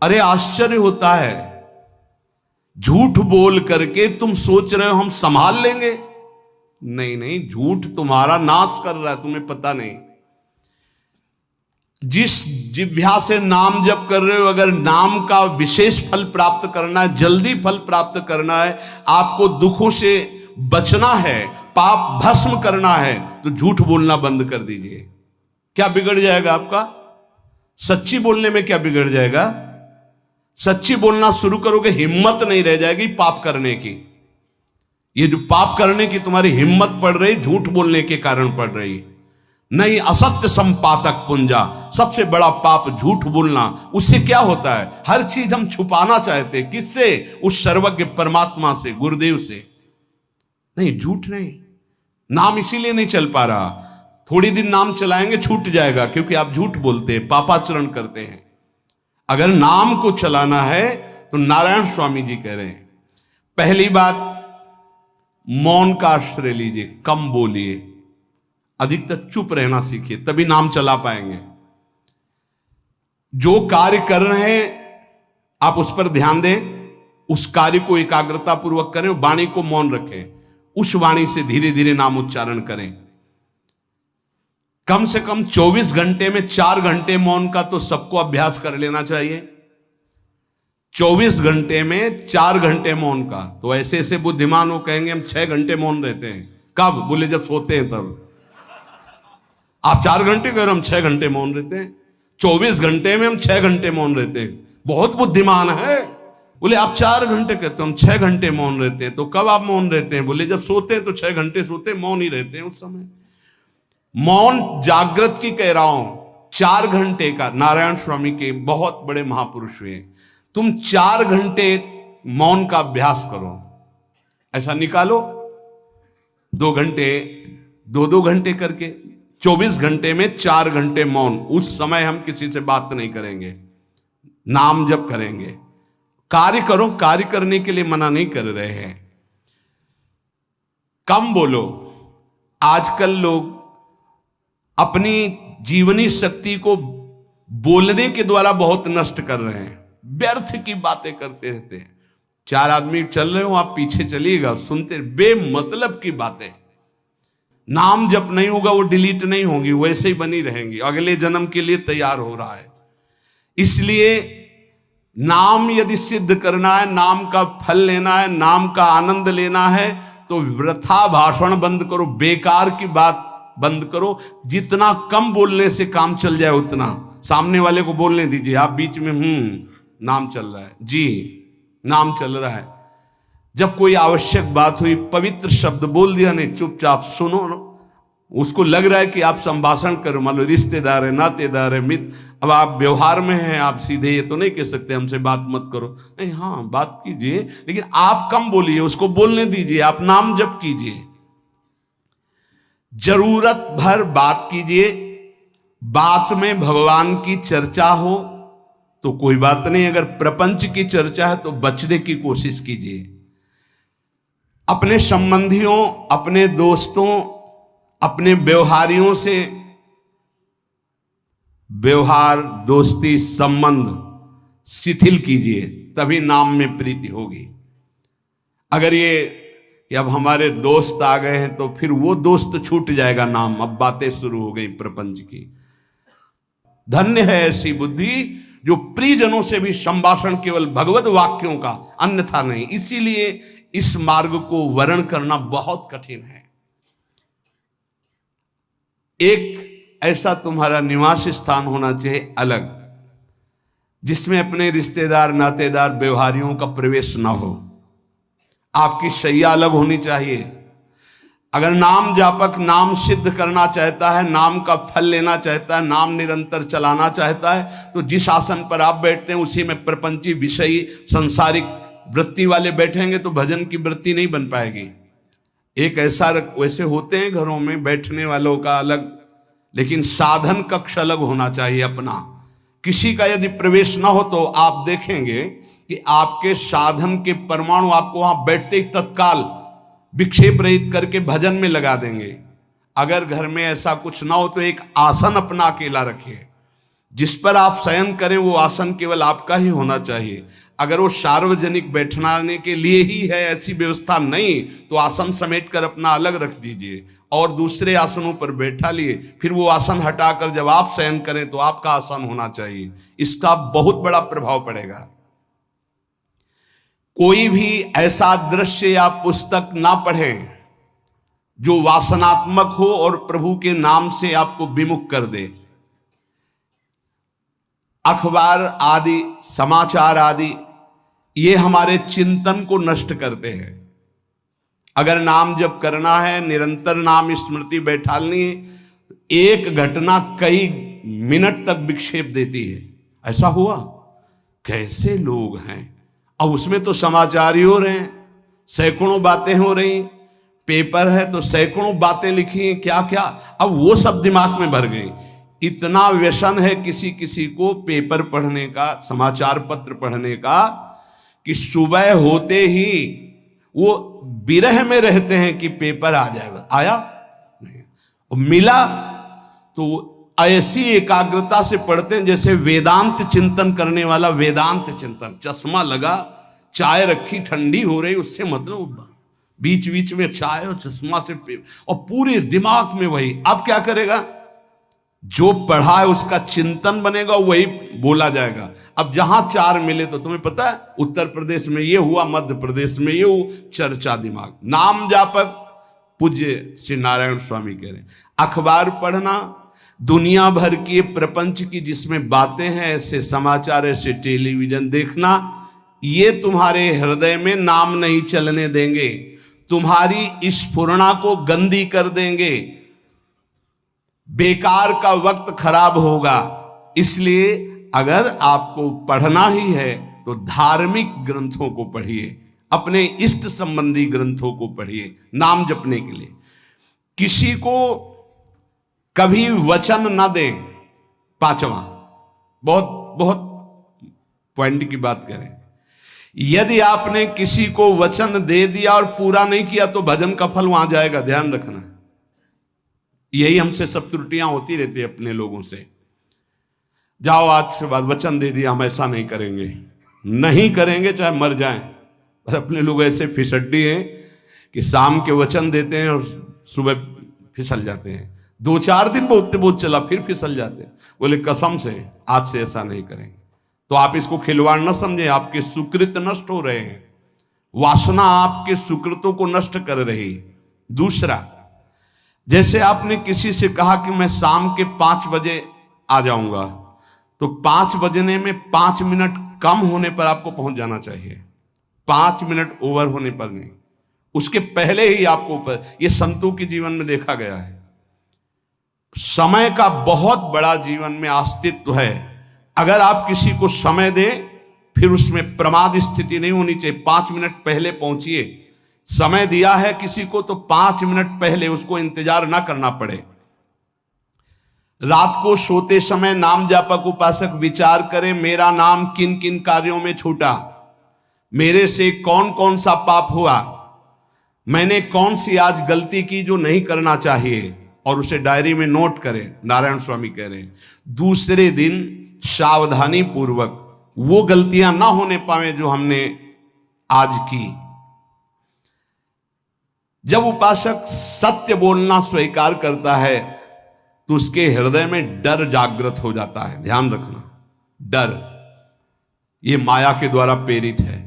अरे आश्चर्य होता है, झूठ बोल करके तुम सोच रहे हो हम संभाल लेंगे। नहीं नहीं, झूठ तुम्हारा नाश कर रहा है, तुम्हें पता नहीं। जिस जिह्वा से नाम जप कर रहे हो, अगर नाम का विशेष फल प्राप्त करना है, जल्दी फल प्राप्त करना है, आपको दुखों से बचना है, पाप भस्म करना है, तो झूठ बोलना बंद कर दीजिए। क्या बिगड़ जाएगा आपका? सच्ची बोलने में क्या बिगड़ जाएगा? सच्ची बोलना शुरू करोगे, हिम्मत नहीं रह जाएगी पाप करने की। ये जो पाप करने की तुम्हारी हिम्मत पड़ रही, झूठ बोलने के कारण पड़ रही। नहीं, असत्य संपातक पुंजा, सबसे बड़ा पाप झूठ बोलना। उससे क्या होता है? हर चीज हम छुपाना चाहते, किससे? उस सर्वज्ञ परमात्मा से, गुरुदेव से। नहीं, झूठ नहीं। नाम इसीलिए नहीं चल पा रहा, थोड़ी दिन नाम चलाएंगे छूट जाएगा, क्योंकि आप झूठ बोलते हैं, पापाचरण करते हैं। अगर नाम को चलाना है तो नारायण स्वामी जी कह रहे हैं, पहली बात मौन का आश्रय लीजिए, कम बोलिए, अधिकतर चुप रहना सीखिए, तभी नाम चला पाएंगे। जो कार्य कर रहे हैं आप उस पर ध्यान दें, उस कार्य को एकाग्रता पूर्वक करें, वाणी को मौन रखें, उस वाणी से धीरे धीरे नाम उच्चारण करें। कम से कम 24 घंटे में 4 घंटे मौन का तो सबको अभ्यास कर लेना चाहिए। 24 घंटे में 4 घंटे मौन का। तो ऐसे ऐसे बुद्धिमान हो कहेंगे हम 6 घंटे मौन रहते हैं। कब? बोले जब सोते हैं तब। आप 4 घंटे कह रहे हो, हम 6 घंटे मौन रहते हैं। 24 घंटे में हम 6 घंटे मौन रहते हैं, बहुत बुद्धिमान है। बोले आप 4 घंटे कहते हो, हम 6 घंटे मौन रहते हैं। तो कब आप मौन रहते हैं? बोले जब सोते हैं तो 6 घंटे सोते हैं, मौन ही रहते हैं उस समय। मौन जागृत की कह रहा हूं, 4 घंटे का। नारायण स्वामी के बहुत बड़े महापुरुष हुए, तुम 4 घंटे मौन का अभ्यास करो। ऐसा निकालो 2 घंटे, 2-2 घंटे करके, 24 घंटे में 4 घंटे मौन। उस समय हम किसी से बात नहीं करेंगे, नाम जप करेंगे। कार्य करो, कार्य करने के लिए मना नहीं कर रहे हैं। कम बोलो। आजकल लोग अपनी जीवनी शक्ति को बोलने के द्वारा बहुत नष्ट कर रहे हैं, व्यर्थ की बातें करते रहते हैं। 4 आदमी चल रहे हो, आप पीछे चलिएगा, सुनते, बेमतलब की बातें। नाम जब नहीं होगा वो डिलीट नहीं होंगी, वैसे ही बनी रहेंगी, अगले जन्म के लिए तैयार हो रहा है। इसलिए नाम यदि सिद्ध करना है, नाम का फल लेना है, नाम का आनंद लेना है, तो वृथा भाषण बंद करो, बेकार की बात बंद करो। जितना कम बोलने से काम चल जाए उतना। सामने वाले को बोलने दीजिए, आप बीच में नाम चल रहा है जी, नाम चल रहा है। जब कोई आवश्यक बात हुई, पवित्र शब्द बोल दिया, नहीं चुपचाप सुनो। उसको लग रहा है कि आप संभाषण करो, मान लो रिश्तेदार है, नातेदार है, मित्र, अब आप व्यवहार में हैं, आप सीधे ये तो नहीं कह सकते हमसे बात मत करो। नहीं, हाँ बात कीजिए, लेकिन आप कम बोलिए, उसको बोलने दीजिए, आप नाम जप कीजिए, जरूरत भर बात कीजिए। बात में भगवान की चर्चा हो तो कोई बात नहीं, अगर प्रपंच की चर्चा है तो बचने की कोशिश कीजिए। अपने संबंधियों, अपने दोस्तों, अपने व्यवहारियों से व्यवहार, दोस्ती, संबंध शिथिल कीजिए, तभी नाम में प्रीति होगी। अगर ये कि अब हमारे दोस्त आ गए हैं तो फिर वो दोस्त छूट जाएगा नाम, अब बातें शुरू हो गई प्रपंच की। धन्य है ऐसी बुद्धि जो प्रियजनों से भी संभाषण केवल भगवत वाक्यों का, अन्यथा नहीं। इसीलिए इस मार्ग को वर्ण करना बहुत कठिन है। एक ऐसा तुम्हारा निवास स्थान होना चाहिए अलग, जिसमें अपने रिश्तेदार, नातेदार, व्यवहारियों का प्रवेश ना हो। आपकी शैया अलग होनी चाहिए। अगर नाम जापक नाम सिद्ध करना चाहता है, नाम का फल लेना चाहता है, नाम निरंतर चलाना चाहता है, तो जिस आसन पर आप बैठते हैं उसी में प्रपंची, विषयी, संसारिक वृत्ति वाले बैठेंगे तो भजन की वृत्ति नहीं बन पाएगी। एक ऐसा, वैसे होते हैं घरों में बैठने वालों का अलग, लेकिन साधन कक्ष अलग होना चाहिए अपना। किसी का यदि प्रवेश ना हो तो आप देखेंगे कि आपके साधन के परमाणु आपको वहां बैठते ही तत्काल विक्षेप रहित करके भजन में लगा देंगे। अगर घर में ऐसा कुछ ना हो तो एक आसन अपना अकेला रखिए, जिस पर आप शयन करें वो आसन केवल आपका ही होना चाहिए। अगर वो सार्वजनिक बैठने के लिए ही है, ऐसी व्यवस्था नहीं, तो आसन समेट कर अपना अलग रख दीजिए और दूसरे आसनों पर बैठा लिए, फिर वो आसन हटाकर जब आप शयन करें तो आपका आसन होना चाहिए। इसका बहुत बड़ा प्रभाव पड़ेगा। कोई भी ऐसा दृश्य या पुस्तक ना पढ़ें जो वासनात्मक हो और प्रभु के नाम से आपको विमुख कर दे। अखबार आदि, समाचार आदि, ये हमारे चिंतन को नष्ट करते हैं। अगर नाम जप करना है, निरंतर नाम स्मृति बैठालनी है, एक घटना कई मिनट तक विक्षेप देती है। ऐसा हुआ, कैसे लोग हैं। अब उसमें तो समाचार ही हो रहे हैं, सैकड़ों बातें हो रही, पेपर है तो सैकड़ों बातें लिखी हैं, क्या क्या, अब वो सब दिमाग में भर गई। इतना व्यसन है किसी किसी को पेपर पढ़ने का, समाचार पत्र पढ़ने का, कि सुबह होते ही वो विरह में रहते हैं कि पेपर आ जाएगा। आया नहीं, मिला तो ऐसी एकाग्रता से पढ़ते हैं जैसे वेदांत चिंतन करने वाला वेदांत चिंतन। चश्मा लगा, चाय रखी, ठंडी हो रही, उससे मतलब बीच बीच में चाय और चश्मा से और पूरे दिमाग में वही। अब क्या करेगा, जो पढ़ा है उसका चिंतन बनेगा, वही बोला जाएगा। अब जहां चार मिले तो तुम्हें पता है, उत्तर प्रदेश में ये हुआ, मध्य प्रदेश में ये हुआ, चर्चा दिमाग। नाम जापक पूज्य श्री नारायण स्वामी कह रहे, अखबार पढ़ना, दुनिया भर की प्रपंच की जिसमें बातें हैं, ऐसे समाचार, ऐसे टेलीविजन देखना, ये तुम्हारे हृदय में नाम नहीं चलने देंगे, तुम्हारी स्फुरणा को गंदी कर देंगे, बेकार का वक्त खराब होगा। इसलिए अगर आपको पढ़ना ही है तो धार्मिक ग्रंथों को पढ़िए, अपने इष्ट संबंधी ग्रंथों को पढ़िए नाम जपने के लिए। किसी को कभी वचन न दें। पांचवा, बहुत बहुत पॉइंट की बात करें, यदि आपने किसी को वचन दे दिया और पूरा नहीं किया तो भजन का फल वहां जाएगा, ध्यान रखना। यही हमसे सब त्रुटियां होती रहती है अपने लोगों से। जाओ आज से बाद वचन दे दिया, हम ऐसा नहीं करेंगे, नहीं करेंगे चाहे मर जाएं। और अपने लोग ऐसे फिसड्डी हैं कि शाम के वचन देते हैं और सुबह फिसल जाते हैं। 2-4 दिन बहुत चला, फिर फिसल जाते हैं। बोले कसम से आज से ऐसा नहीं करेंगे। तो आप इसको खिलवाड़ न समझें, आपके सुकृत नष्ट हो रहे हैं, वासना आपके सुकृतों को नष्ट कर रही। दूसरा, जैसे आपने किसी से कहा कि मैं शाम के 5 बजे आ जाऊंगा, तो 5 बजने में 5 मिनट कम होने पर आपको पहुंच जाना चाहिए, 5 मिनट ओवर होने पर नहीं, उसके पहले ही आपको ऊपर। यह संतों के जीवन में देखा गया है। समय का बहुत बड़ा जीवन में अस्तित्व है। अगर आप किसी को समय दें, फिर उसमें प्रमाद स्थिति नहीं होनी चाहिए। 5 मिनट पहले पहुंचिए। समय दिया है किसी को तो 5 मिनट पहले उसको इंतजार ना करना पड़े। रात को सोते समय नाम जापक उपासक विचार करें, मेरा नाम किन किन कार्यों में छूटा, मेरे से कौन कौन सा पाप हुआ, मैंने कौन सी आज गलती की जो नहीं करना चाहिए, और उसे डायरी में नोट करें। नारायण स्वामी कह रहे हैं दूसरे दिन सावधानी पूर्वक वो गलतियां ना होने पावे जो हमने आज की। जब उपासक सत्य बोलना स्वीकार करता है तो उसके हृदय में डर जागृत हो जाता है। ध्यान रखना, डर ये माया के द्वारा प्रेरित है।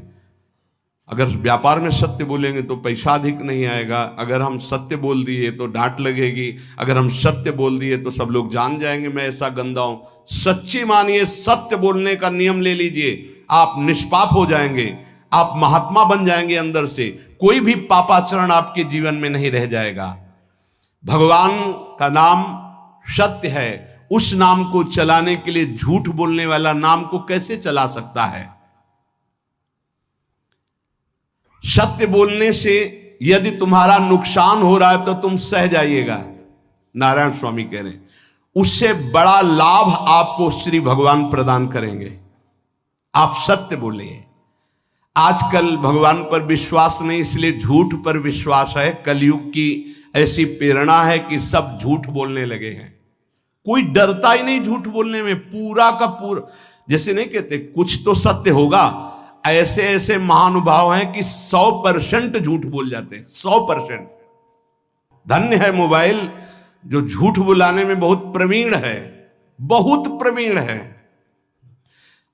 अगर व्यापार में सत्य बोलेंगे तो पैसा अधिक नहीं आएगा, अगर हम सत्य बोल दिए तो डांट लगेगी, अगर हम सत्य बोल दिए तो सब लोग जान जाएंगे मैं ऐसा गंदा हूं। सच्ची मानिए, सत्य बोलने का नियम ले लीजिए, आप निष्पाप हो जाएंगे, आप महात्मा बन जाएंगे अंदर से। कोई भी पापाचरण आपके जीवन में नहीं रह जाएगा। भगवान का नाम सत्य है, उस नाम को चलाने के लिए झूठ बोलने वाला नाम को कैसे चला सकता है। सत्य बोलने से यदि तुम्हारा नुकसान हो रहा है तो तुम सह जाइएगा। नारायण स्वामी कह रहे हैं उससे बड़ा लाभ आपको श्री भगवान प्रदान करेंगे। आप सत्य बोलिए। आजकल भगवान पर विश्वास नहीं, इसलिए झूठ पर विश्वास है। कलयुग की ऐसी प्रेरणा है कि सब झूठ बोलने लगे हैं। कोई डरता ही नहीं झूठ बोलने में, पूरा का पूरा। जैसे नहीं कहते कुछ तो सत्य होगा, ऐसे ऐसे महानुभाव हैं कि 100% झूठ बोल जाते हैं, 100%। धन्य है मोबाइल जो झूठ बुलाने में बहुत प्रवीण है, बहुत प्रवीण है।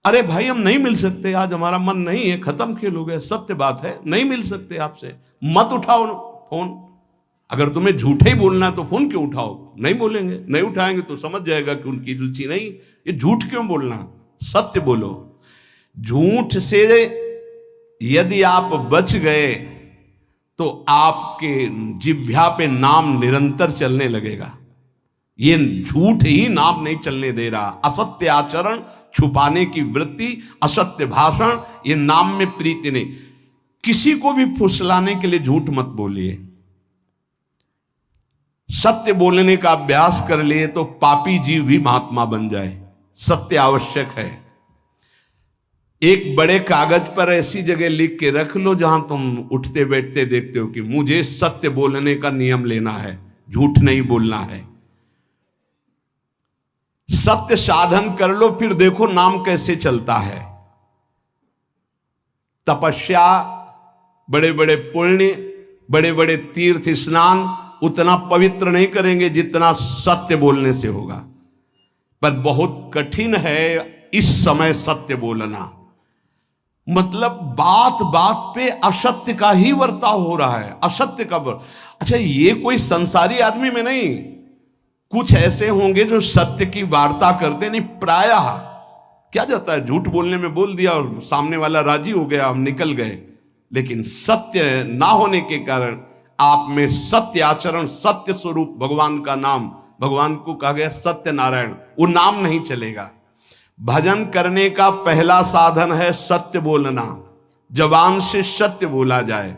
अरे भाई हम नहीं मिल सकते, आज हमारा मन नहीं है, खत्म खेल हो गया, सत्य बात है, नहीं मिल सकते आपसे, मत उठाओ फोन। अगर तुम्हें झूठे ही बोलना है तो फोन क्यों उठाओ? नहीं बोलेंगे, नहीं उठाएंगे तो समझ जाएगा कि उनकी रुचि नहीं। ये झूठ क्यों बोलना, सत्य बोलो। झूठ से यदि आप बच गए तो आपके जिह्वा पे नाम निरंतर चलने लगेगा। ये झूठ ही नाम नहीं चलने दे रहा। असत्य आचरण, छुपाने की वृत्ति, असत्य भाषण, ये नाम में प्रीति नहीं। किसी को भी फुसलाने के लिए झूठ मत बोलिए। सत्य बोलने का अभ्यास कर लिए तो पापी जीव भी महात्मा बन जाए। सत्य आवश्यक है। एक बड़े कागज पर ऐसी जगह लिख के रख लो जहां तुम उठते बैठते देखते हो कि मुझे सत्य बोलने का नियम लेना है, झूठ नहीं बोलना है। सत्य साधन कर लो, फिर देखो नाम कैसे चलता है। तपस्या, बड़े बड़े पुण्य, बड़े बड़े तीर्थ स्नान उतना पवित्र नहीं करेंगे जितना सत्य बोलने से होगा। पर बहुत कठिन है इस समय सत्य बोलना। मतलब बात बात पे असत्य का ही वर्ताव हो रहा है, असत्य का अच्छा, ये कोई संसारी आदमी में नहीं, कुछ ऐसे होंगे जो सत्य की वार्ता करते नहीं। प्रायः क्या जाता है, झूठ बोलने में बोल दिया और सामने वाला राजी हो गया, हम निकल गए। लेकिन सत्य ना होने के कारण आप में सत्य आचरण, सत्य स्वरूप भगवान का नाम, भगवान को कहा गया सत्य नारायण, वो नाम नहीं चलेगा। भजन करने का पहला साधन है सत्य बोलना, जबान से सत्य बोला जाए।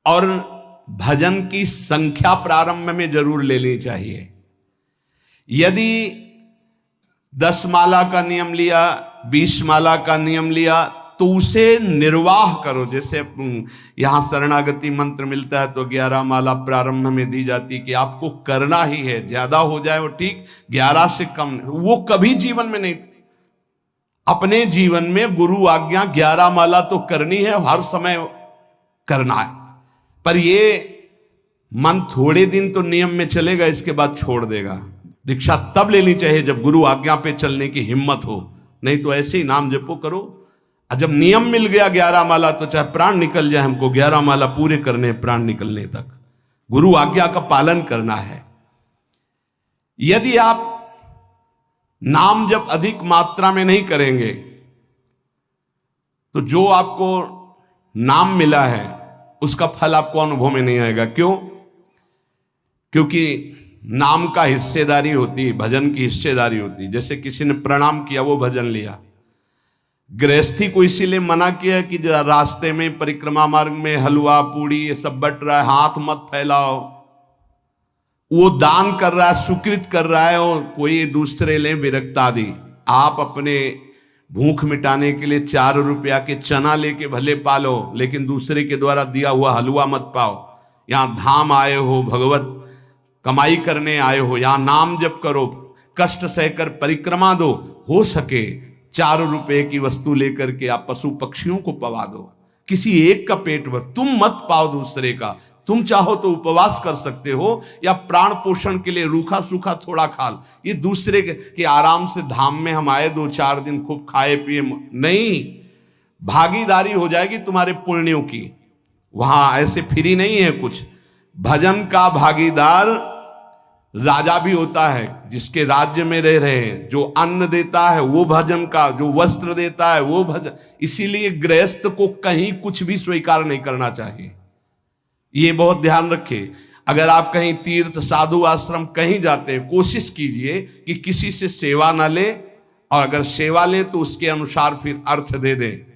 और भजन की संख्या प्रारंभ में जरूर लेनी चाहिए। यदि 10 माला का नियम लिया, 20 माला का नियम लिया, तो उसे निर्वाह करो। जैसे यहां शरणागति मंत्र मिलता है तो 11 माला प्रारंभ में दी जाती कि आपको करना ही है, ज्यादा हो जाए वो ठीक, 11 से कम वो कभी जीवन में नहीं। अपने जीवन में गुरु आज्ञा 11 माला तो करनी है, हर समय करना है। पर ये मन थोड़े दिन तो नियम में चलेगा, इसके बाद छोड़ देगा। दीक्षा तब लेनी चाहिए जब गुरु आज्ञा पे चलने की हिम्मत हो, नहीं तो ऐसे ही नाम जपो करो। जब नियम मिल गया 11 माला तो चाहे प्राण निकल जाए, हमको 11 माला पूरे करने, प्राण निकलने तक गुरु आज्ञा का पालन करना है। यदि आप नाम जप अधिक मात्रा में नहीं करेंगे तो जो आपको नाम मिला है उसका फल आपको अनुभव में नहीं आएगा। क्यों? क्योंकि नाम का हिस्सेदारी होती है, भजन की हिस्सेदारी होती है। जैसे किसी ने प्रणाम किया, वो भजन लिया। गृहस्थी को इसीलिए मना किया कि रास्ते में परिक्रमा मार्ग में हलवा पूड़ी ये सब बट रहा है, हाथ मत फैलाओ। वो दान कर रहा है, सुकृत कर रहा है, और कोई दूसरे ले विरक्त आदि। आप अपने भूख मिटाने के लिए 4 रुपया के चना लेके भले पालो, लेकिन दूसरे के द्वारा दिया हुआ हलवा मत पाओ। यहां धाम आए हो, भगवत कमाई करने आए हो, यहां नाम जप करो, कष्ट सहकर परिक्रमा दो। हो सके 4 रुपए की वस्तु लेकर के आप पशु पक्षियों को पवा दो, किसी एक का पेट भर, तुम मत पाओ दूसरे का। तुम चाहो तो उपवास कर सकते हो, या प्राण पोषण के लिए रूखा सूखा थोड़ा खा। ये दूसरे के आराम से धाम में हम आए 2-4 दिन खूब खाए पिए नहीं, भागीदारी हो जाएगी तुम्हारे पुण्यों की। वहां ऐसे फ्री नहीं है कुछ। भजन का भागीदार राजा भी होता है, जिसके राज्य में रह रहे हैं। जो अन्न देता है वो भजन का, जो वस्त्र देता है वो भजन। इसीलिए गृहस्थ को कहीं कुछ भी स्वीकार नहीं करना चाहिए, ये बहुत ध्यान रखें। अगर आप कहीं तीर्थ साधु आश्रम कहीं जाते हैं, कोशिश कीजिए कि किसी से सेवा ना ले, और अगर सेवा ले तो उसके अनुसार फिर अर्थ दे दें।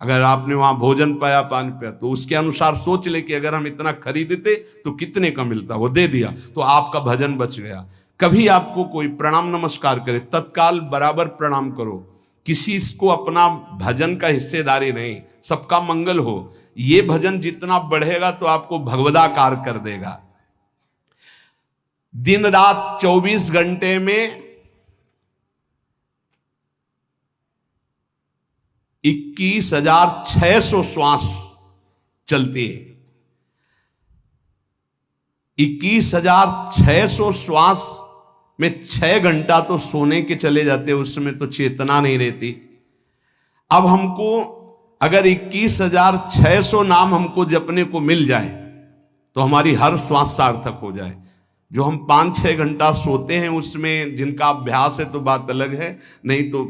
अगर आपने वहां भोजन पाया, पानी पाया, तो उसके अनुसार सोच ले कि अगर हम इतना खरीदते तो कितने का मिलता, वो दे दिया तो आपका भजन बच गया। कभी आपको कोई प्रणाम नमस्कार करे, तत्काल बराबर प्रणाम करो। किसी को अपना भजन का हिस्सेदारी नहीं, सबका मंगल हो। ये भजन जितना बढ़ेगा तो आपको भगवदाकार कर देगा। दिन रात 24 घंटे में 21,600 श्वास चलती है। 21,600 श्वास में 6 घंटा तो सोने के चले जाते, उसमें तो चेतना नहीं रहती। अब हमको अगर 21,600 नाम हमको जपने को मिल जाए तो हमारी हर श्वास सार्थक हो जाए। जो हम 5-6 घंटा सोते हैं उसमें जिनका अभ्यास है तो बात अलग है, नहीं तो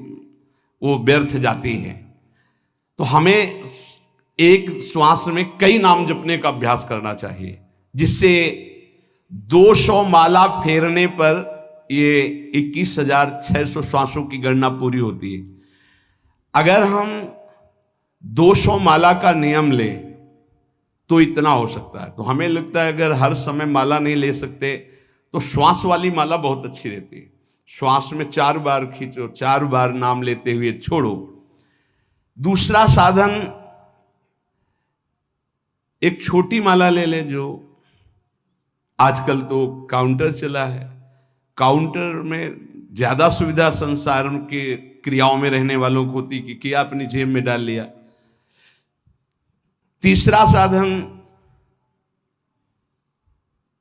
वो व्यर्थ जाती है। तो हमें एक श्वास में कई नाम जपने का अभ्यास करना चाहिए, जिससे 200 माला फेरने पर ये 21,600 श्वासों की गणना पूरी होती है। अगर हम 200 माला का नियम लें तो इतना हो सकता है। तो हमें लगता है अगर हर समय माला नहीं ले सकते तो श्वास वाली माला बहुत अच्छी रहती है। श्वास में 4 बार खींचो, 4 बार नाम लेते हुए छोड़ो। दूसरा साधन, एक छोटी माला ले लें, जो आजकल तो काउंटर चला है। काउंटर में ज्यादा सुविधा संसार के क्रियाओं में रहने वालों को होती कि किया अपनी जेब में डाल लिया। तीसरा साधन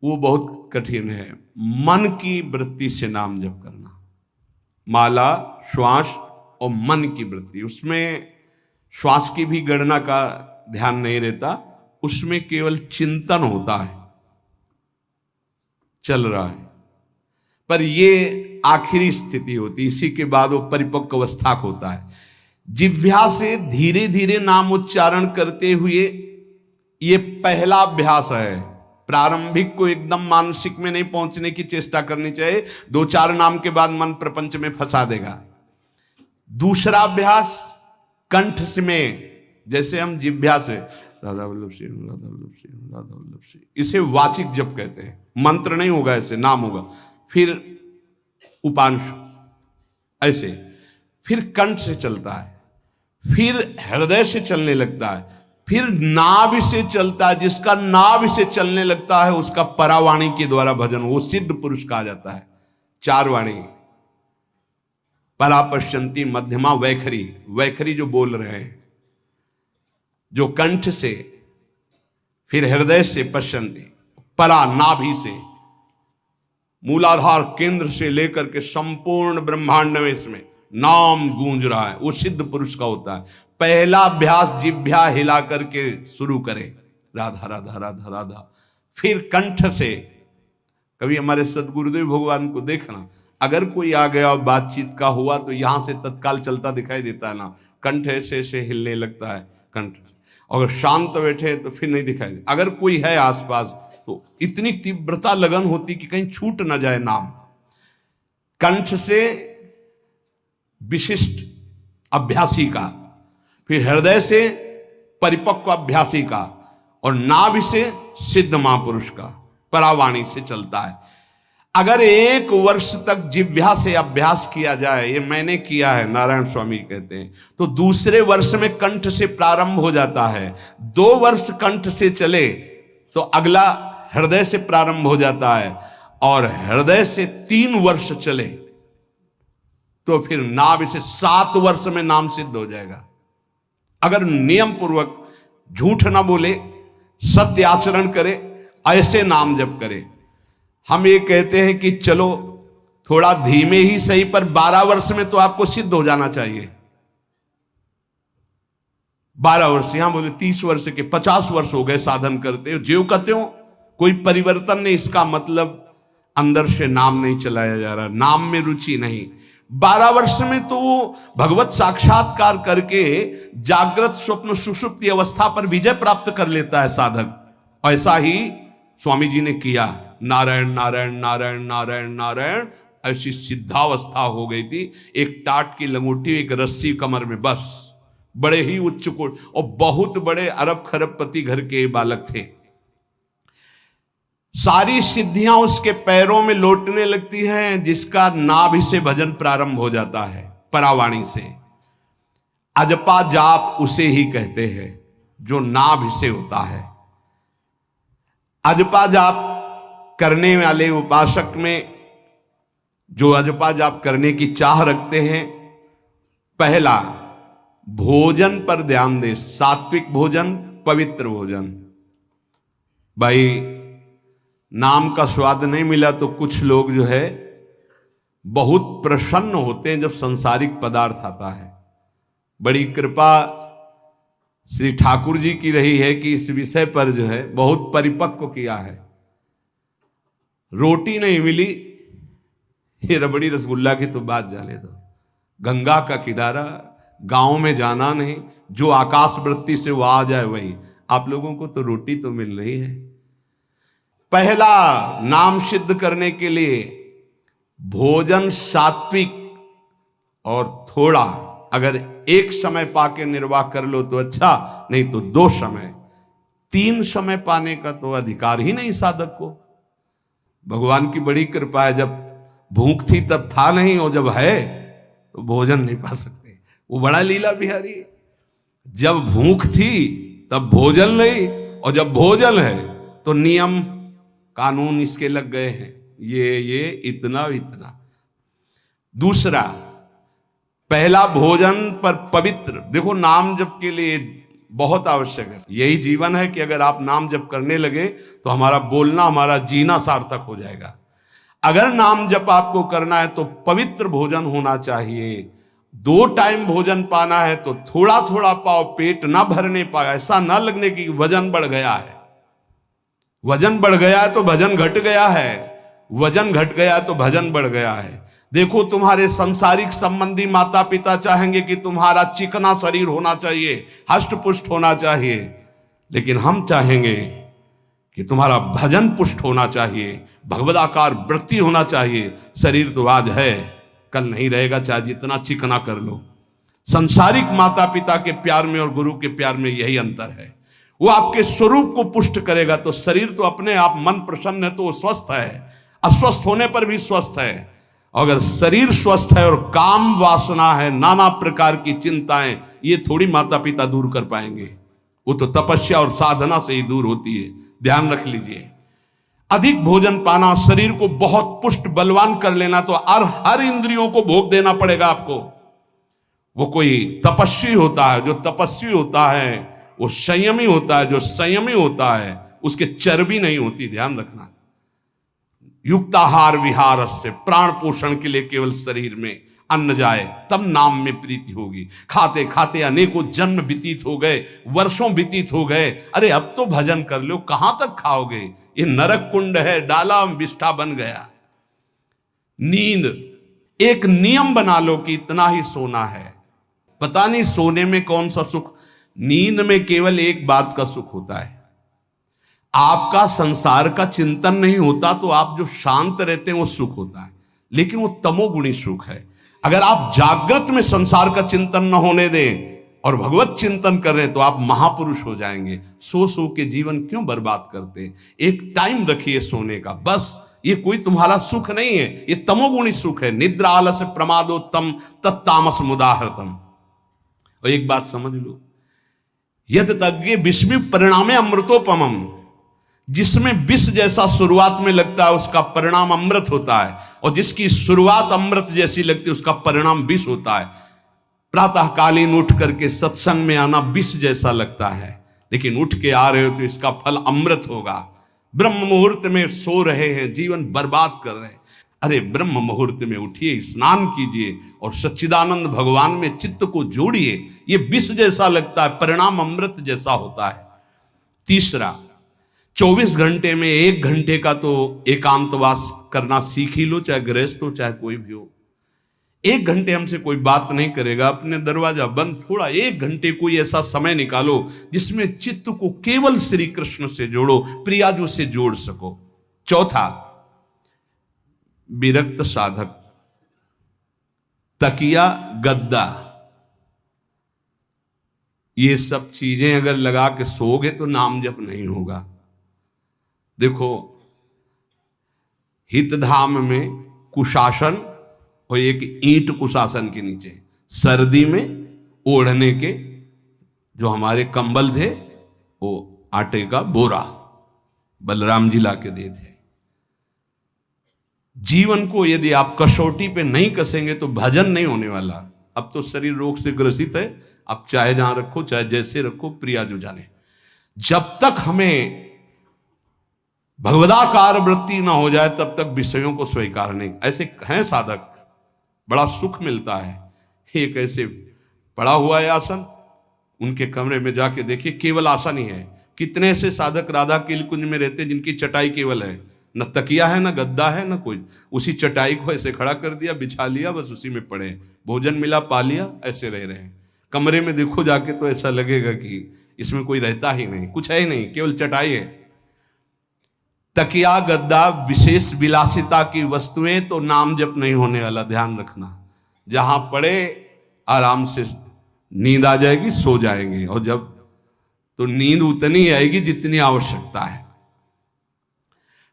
वो बहुत कठिन है, मन की वृत्ति से नाम जप करना। माला, श्वास और मन की वृत्ति, उसमें श्वास की भी गणना का ध्यान नहीं रहता, उसमें केवल चिंतन होता है, चल रहा है। पर ये आखिरी स्थिति होती, इसी के बाद वो परिपक्व अवस्था होता है। जिह्वा से धीरे धीरे नाम उच्चारण करते हुए ये पहला अभ्यास है। प्रारंभिक को एकदम मानसिक में नहीं पहुंचने की चेष्टा करनी चाहिए, 2-4 नाम के बाद मन प्रपंच में फंसा देगा। दूसरा अभ्यास कंठ से में, जैसे हम जिह्वा से राधा वल्लभ श्री राधा वल्लभ श्री राधा वल्लभ श्री, इसे वाचिक जप कहते हैं। मंत्र नहीं होगा, ऐसे नाम होगा। फिर उपांश ऐसे, फिर कंठ से चलता है, फिर हृदय से चलने लगता है, फिर नाभि से चलता है। जिसका नाभि से चलने लगता है उसका परावाणी के द्वारा भजन, वो सिद्ध पुरुष कहा जाता है। 4 वाणी, परा, पश्यंती, मध्यमा, वैखरी। वैखरी जो बोल रहे हैं, जो कंठ से, फिर हृदय से पश्यंती, परा नाभि से, मूलाधार केंद्र से लेकर के संपूर्ण ब्रह्मांड में इसमें नाम गूंज रहा है, वो सिद्ध पुरुष का होता है। पहला अभ्यास जिह्वा हिला करके शुरू करें, राधा राधा राधा राधा। फिर कंठ से, कभी हमारे सदगुरुदेव भगवान को देखना, अगर कोई आ गया और बातचीत का हुआ तो यहां से तत्काल चलता दिखाई देता है ना, कंठ ऐसे ऐसे हिलने लगता है कंठ। अगर शांत बैठे तो फिर नहीं दिखाई दे। अगर कोई है आसपास तो इतनी तीव्रता लगन होती कि कहीं छूट ना जाए नाम। कंठ से विशिष्ट अभ्यासी का, फिर हृदय से परिपक्व अभ्यासी का, और नाभि से सिद्ध महापुरुष का, परावाणी से चलता है। अगर 1 वर्ष तक जिह्वा से अभ्यास किया जाए, ये मैंने किया है, नारायण स्वामी कहते हैं, तो दूसरे वर्ष में कंठ से प्रारंभ हो जाता है। 2 वर्ष कंठ से चले तो अगला हृदय से प्रारंभ हो जाता है, और हृदय से 3 वर्ष चले तो फिर नाभि से 7 वर्ष में नाम सिद्ध हो जाएगा। अगर नियम पूर्वक झूठ ना बोले, सत्य आचरण करे, ऐसे नाम जप करे। हम ये कहते हैं कि चलो थोड़ा धीमे ही सही, पर 12 वर्ष में तो आपको सिद्ध हो जाना चाहिए। 12 वर्ष, यहां बोले 30 वर्ष के 50 वर्ष हो गए साधन करते हो, ज्यों कहते हो कोई परिवर्तन नहीं। इसका मतलब अंदर से नाम नहीं चलाया जा रहा, नाम में रुचि नहीं। 12 वर्ष में तो भगवत साक्षात्कार करके जागृत स्वप्न सुषुप्ति अवस्था पर विजय प्राप्त कर लेता है साधक। ऐसा ही स्वामी जी ने किया। नारायण नारायण नारायण नारायण नारायण, ऐसी सिद्धावस्था हो गई थी। एक टाट की लंगोटी, एक रस्सी कमर में, बस। बड़े ही उच्च कोट और बहुत बड़े अरब खरबपति घर के बालक थे। सारी सिद्धियां उसके पैरों में लौटने लगती हैं, जिसका नाभि से भजन प्रारंभ हो जाता है, परावाणी से। अजपा जाप उसे ही कहते हैं जो नाभि से होता है। अजपा जाप करने वाले उपासक में जो अजपा जाप करने की चाह रखते हैं, पहला भोजन पर ध्यान दे, सात्विक भोजन, पवित्र भोजन। भाई नाम का स्वाद नहीं मिला तो कुछ लोग जो है बहुत प्रसन्न होते हैं जब सांसारिक पदार्थ आता है। बड़ी कृपा श्री ठाकुर जी की रही है कि इस विषय पर जो है बहुत परिपक्व किया है। रोटी नहीं मिली, ये रबड़ी रसगुल्ला की तो बात जाने दो, गंगा का किनारा, गांव में जाना नहीं, जो आकाश वृत्ति से वो आ जाए वही। आप लोगों को तो रोटी तो मिल रही है। पहला नाम सिद्ध करने के लिए भोजन सात्विक और थोड़ा, अगर एक समय पाके निर्वाह कर लो तो अच्छा, नहीं तो 2 समय, 3 समय पाने का तो अधिकार ही नहीं साधक को। भगवान की बड़ी कृपा है, जब भूख थी तब था नहीं, और जब है तो भोजन नहीं पा सकते। वो बड़ा लीला बिहारी है। जब भूख थी तब भोजन नहीं, और जब भोजन है तो नियम कानून इसके लग गए हैं, ये इतना इतना। दूसरा, पहला भोजन पर पवित्र। देखो नाम जप के लिए बहुत आवश्यक है, यही जीवन है कि अगर आप नाम जप करने लगे तो हमारा बोलना, हमारा जीना सार्थक हो जाएगा। अगर नाम जप आपको करना है तो पवित्र भोजन होना चाहिए। 2 टाइम भोजन पाना है तो थोड़ा थोड़ा पाओ, पेट ना भरने पाए, ऐसा ना लगने की वजन बढ़ गया है। वजन बढ़ गया है तो भजन घट गया है, वजन घट गया तो भजन बढ़ गया है। देखो तुम्हारे संसारिक संबंधी माता पिता चाहेंगे कि तुम्हारा चिकना शरीर होना चाहिए, हष्ट पुष्ट होना चाहिए, लेकिन हम चाहेंगे कि तुम्हारा भजन पुष्ट होना चाहिए, भगवदाकार वृत्ति होना चाहिए। शरीर तो आज है, कल नहीं रहेगा, चाहे जितना चिकना कर लो। संसारिक माता पिता के प्यार में और गुरु के प्यार में यही अंतर है। वो आपके स्वरूप को पुष्ट करेगा तो शरीर तो अपने आप, मन प्रसन्न है तो वो स्वस्थ है, अस्वस्थ होने पर भी स्वस्थ है। अगर शरीर स्वस्थ है और काम वासना है, नाना प्रकार की चिंताएं, ये थोड़ी माता पिता दूर कर पाएंगे। वो तो तपस्या और साधना से ही दूर होती है, ध्यान रख लीजिए। अधिक भोजन पाना, शरीर को बहुत पुष्ट बलवान कर लेना, तो हर इंद्रियों को भोग देना पड़ेगा आपको। वो कोई तपस्वी होता है, जो तपस्वी होता है वो संयमी होता है, जो संयमी होता है उसके चर्बी नहीं होती, ध्यान रखना। युक्ताहार विहार से, प्राण पोषण के लिए केवल शरीर में अन्न जाए तब नाम में प्रीति होगी। खाते खाते अनेकों जन्म व्यतीत हो गए, वर्षों व्यतीत हो गए, अरे अब तो भजन कर लो, कहां तक खाओगे? ये नरक कुंड है, डाला विष्ठा बन गया। नींद, एक नियम बना लो कि इतना ही सोना है। पता नहीं सोने में कौन सा सुख, नींद में केवल एक बात का सुख होता है, आपका संसार का चिंतन नहीं होता, तो आप जो शांत रहते हैं वो सुख होता है, लेकिन वो तमोगुणी सुख है। अगर आप जागृत में संसार का चिंतन न होने दें और भगवत चिंतन कर रहे हैं तो आप महापुरुष हो जाएंगे। सो सो के जीवन क्यों बर्बाद करते हैं? एक टाइम रखिए सोने का, बस। ये कोई तुम्हारा सुख नहीं है, ये तमोगुणी सुख है। निद्रा आलस्य प्रमादोत्तम तत्तामस मुदाहृतम। और एक बात समझ लो, यद तज्ञे विस्मि परिणामे अमृतोपमम, जिसमें विष जैसा शुरुआत में लगता है उसका परिणाम अमृत होता है, और जिसकी शुरुआत अमृत जैसी लगती है उसका परिणाम विष होता है। प्रातःकालीन उठ करके सत्संग में आना विष जैसा लगता है, लेकिन उठ के आ रहे हो तो इसका फल अमृत होगा। ब्रह्म मुहूर्त में सो रहे हैं, जीवन बर्बाद कर रहे हैं, अरे ब्रह्म मुहूर्त में उठिए, स्नान कीजिए और सच्चिदानंद भगवान में चित्त को जोड़िए। ये विष जैसा लगता है, परिणाम अमृत जैसा होता है। तीसरा, 24 घंटे में 1 घंटे का तो एकांतवास करना सीख ही लो, चाहे गृहस्थ हो चाहे कोई भी हो। 1 घंटे हमसे कोई बात नहीं करेगा, अपने दरवाजा बंद, थोड़ा 1 घंटे कोई ऐसा समय निकालो जिसमें चित्त को केवल श्री कृष्ण से जोड़ो, प्रियाजू से जोड़ सको। चौथा, विरक्त साधक, तकिया गद्दा, ये सब चीजें अगर लगा के सोओगे तो नाम जप नहीं होगा। देखो, हितधाम में कुशासन और एक ईंट कुशासन के नीचे, सर्दी में ओढ़ने के जो हमारे कंबल थे वो आटे का बोरा बलराम जी ला के दे थे। जीवन को यदि आप कसौटी पे नहीं कसेंगे तो भजन नहीं होने वाला। अब तो शरीर रोग से ग्रसित है, आप चाहे जहां रखो चाहे जैसे रखो, प्रिया जो जाने। जब तक हमें भगवदाकार वृत्ति ना हो जाए तब तक विषयों को स्वीकार नहीं। ऐसे हैं साधक, बड़ा सुख मिलता है। एक ऐसे पड़ा हुआ है आसन, उनके कमरे में जाके देखिए, केवल आसन ही है। कितने ऐसे साधक राधा के कुंज में रहते हैं जिनकी चटाई केवल है, न तकिया है, न गद्दा है, न कोई। उसी चटाई को ऐसे खड़ा कर दिया, बिछा लिया, बस उसी में पड़े, भोजन मिला पा लिया, ऐसे रह रहे हैं। कमरे में देखो जाके तो ऐसा लगेगा कि इसमें कोई रहता ही नहीं, कुछ है ही नहीं, केवल चटाई है। तकिया गद्दा विशेष विलासिता की वस्तुएं तो नाम जप नहीं होने वाला, ध्यान रखना। जहां पड़े आराम से नींद आ जाएगी, सो जाएंगे, और जब तो नींद उतनी आएगी जितनी आवश्यकता है।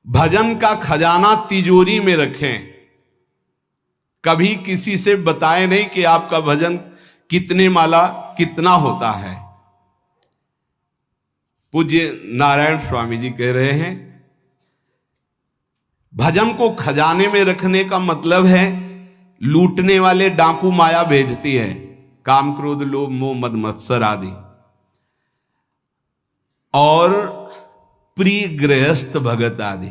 भजन का खजाना तिजोरी में रखें, कभी किसी से बताएं नहीं कि आपका भजन कितने माला कितना होता है। पूज्य नारायण स्वामी जी कह रहे हैं, भजन को खजाने में रखने का मतलब है लूटने वाले डाकू माया भेजती है, काम क्रोध लोभ मोह मद मत्सर आदि, और प्रिय गृहस्थ भगत आदि।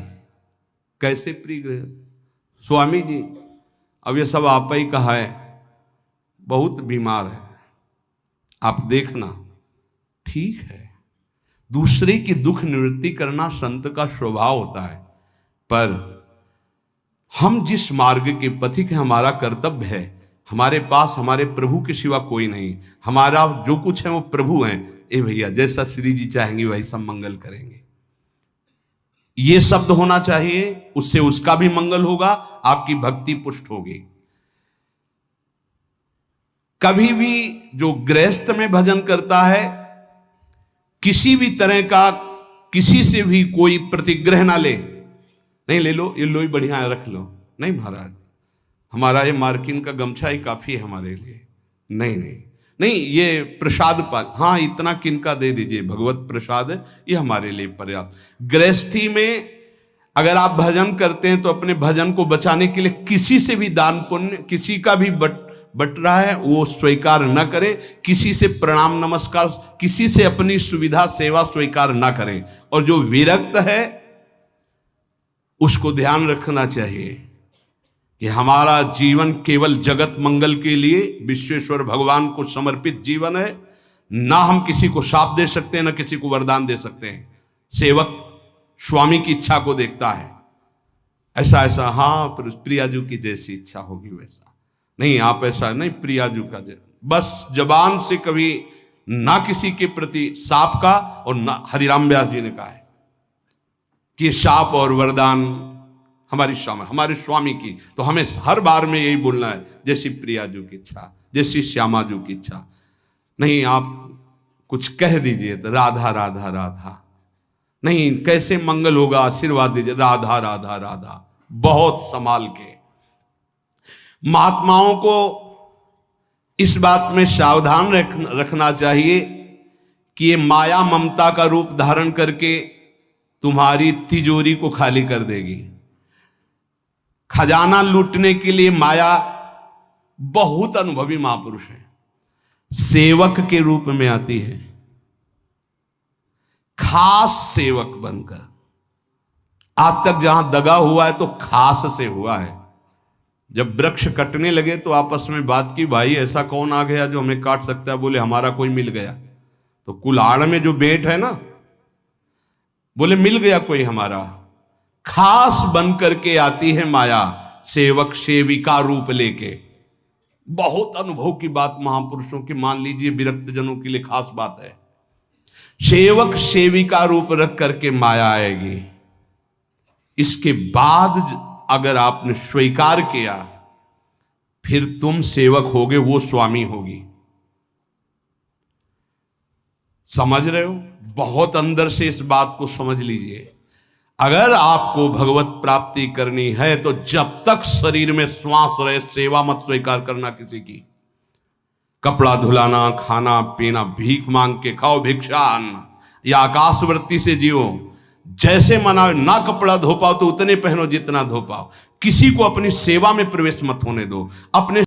कैसे प्रिय गृहस्थ? स्वामी जी अब ये सब आप ही कहा है, बहुत बीमार है, आप देखना। ठीक है, दूसरे की दुख निवृत्ति करना संत का स्वभाव होता है, पर हम जिस मार्ग के पथिक हैं, हमारा कर्तव्य है। हमारे पास हमारे प्रभु के सिवा कोई नहीं, हमारा जो कुछ है वो प्रभु हैं। ए भैया, जैसा श्री जी चाहेंगे वही सब मंगल करेंगे, ये शब्द होना चाहिए। उससे उसका भी मंगल होगा, आपकी भक्ति पुष्ट होगी। कभी भी जो गृहस्थ में भजन करता है, किसी भी तरह का किसी से भी कोई प्रतिग्रह ना ले। नहीं ले लो, ये लो ही बढ़िया है, रख लो। नहीं महाराज, हमारा ये मार्किन का गमछा ही काफी है हमारे लिए। नहीं नहीं नहीं, ये प्रसाद पाल, हाँ इतना किनका दे दीजिए, भगवत प्रसाद है, ये हमारे लिए पर्याप्त। गृहस्थी में अगर आप भजन करते हैं तो अपने भजन को बचाने के लिए किसी से भी दान पुण्य, किसी का भी बट रहा है वो स्वीकार न करें, किसी से प्रणाम नमस्कार, किसी से अपनी सुविधा सेवा स्वीकार न करें। और जो विरक्त है उसको ध्यान रखना चाहिए कि हमारा जीवन केवल जगत मंगल के लिए विश्वेश्वर भगवान को समर्पित जीवन है। ना हम किसी को शाप दे सकते हैं, ना किसी को वरदान दे सकते हैं। सेवक स्वामी की इच्छा को देखता है, ऐसा ऐसा, हाँ प्रियाजू की जैसी इच्छा होगी वैसा। नहीं, आप ऐसा नहीं, प्रियाजू का बस जबान से कभी ना किसी के प्रति शाप का, और ना हरिराम व्यास जी ने कहा है कि शाप और वरदान हमारी हमारे स्वामी की, तो हमें हर बार में यही बोलना है, जैसी प्रियाजू की इच्छा, जैसी श्यामाजू की इच्छा। नहीं, आप कुछ कह दीजिए तो राधा राधा राधा, नहीं कैसे मंगल होगा, आशीर्वाद दीजिए राधा राधा राधा, बहुत संभाल के। महात्माओं को इस बात में सावधान रखना चाहिए कि ये माया ममता का रूप धारण करके तुम्हारी तिजोरी को खाली कर देगी। खजाना लूटने के लिए माया बहुत अनुभवी महापुरुष है, सेवक के रूप में आती है, खास सेवक बनकर। आज तक जहां दगा हुआ है तो खास से हुआ है। जब वृक्ष कटने लगे तो आपस में बात की, भाई ऐसा कौन आ गया जो हमें काट सकता है? बोले हमारा कोई मिल गया। तो कुल्हाड़ में जो बेट है ना, बोले मिल गया कोई हमारा। खास बन करके आती है माया, सेवक सेविका रूप लेके। बहुत अनुभव की बात महापुरुषों की, मान लीजिए विरक्त जनों के लिए खास बात है। सेवक सेविका रूप रख करके माया आएगी। इसके बाद अगर आपने स्वीकार किया, फिर तुम सेवक होगे, वो स्वामी होगी। समझ रहे हो? बहुत अंदर से इस बात को समझ लीजिए। अगर आपको भगवत प्राप्ति करनी है तो जब तक शरीर में श्वास रहे, सेवा मत स्वीकार करना किसी की। कपड़ा धुलाना, खाना पीना, भीख मांग के खाओ, भिक्षा अन्न, या आकाशवृत्ति से जियो। जैसे मना, ना कपड़ा धो पाओ तो उतने पहनो जितना धो पाओ। किसी को अपनी सेवा में प्रवेश मत होने दो। अपने